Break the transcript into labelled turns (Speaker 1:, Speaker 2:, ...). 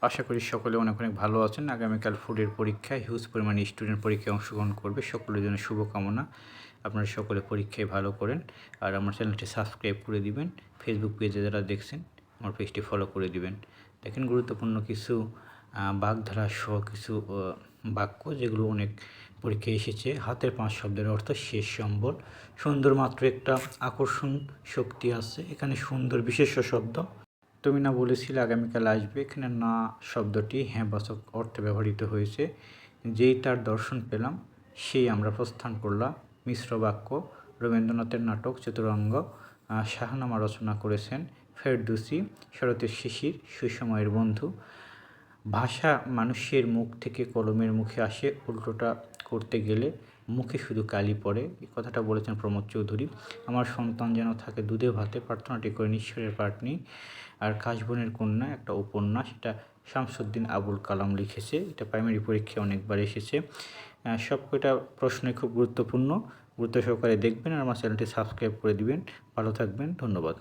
Speaker 1: আশা করি সকলে অনেক অনেক ভালো আছেন। আগামীকাল ফুডের পরীক্ষায় হিউজ পরিমাণে স্টুডেন্ট পরীক্ষায় অংশগ্রহণ করবে। সকলের জন্য শুভকামনা। আপনারা সকলে পরীক্ষায় ভালো করেন। আর আমার চ্যানেলটি সাবস্ক্রাইব করে দিবেন। ফেসবুক পেজে যারা দেখছেন আমার পেজটি ফলো করে দিবেন। দেখেন গুরুত্বপূর্ণ কিছু বাগধারা সহ কিছু বাক্য যেগুলো অনেক পরীক্ষায় এসেছে। হাতের 5 শব্দের অর্থ শেষ সম্বল। সুন্দর মাত্র একটা আকর্ষণ শক্তি আছে। এখানে সুন্দর বিশেষ্য শব্দ। তুমি না বলেছিলে আগামীকাল আসবে, এখানে না শব্দটি হ্যাঁবাচক অর্থে ব্যবহৃত হয়েছে। যেই তার দর্শন পেলাম সেই আমরা প্রস্থান করলাম। মিশ্র বাক্য। রবীন্দ্রনাথের নাটক চতুরঙ্গ শাহনামা রচনা করেছেন ফেরদৌসী। শরতের শিশির সুসময়ের বন্ধু। ভাষা মানুষের মুখ থেকে কলমের মুখে আসে, উল্টোটা করতে গেলে মুখে শুধু কালি পড়ে। এই কথাটা বলেছেন প্রমোদ চৌধুরী। আমার সন্তান যেন থাকে দুধে ভাতে, প্রার্থনাটি করে ঈশ্বরের পাটনি। আর কাশবনের কন্যা একটা উপন্যাস, এটা শামসুদ্দিন আবুল কালাম লিখেছে। এটা প্রাইমারি পরীক্ষায় অনেকবার এসেছে। সব কয়টা প্রশ্নই খুব গুরুত্বপূর্ণ। গুরুত্ব সহকারে দেখবেন আর আমার চ্যানেলটি সাবস্ক্রাইব করে দিবেন। ভালো থাকবেন, ধন্যবাদ।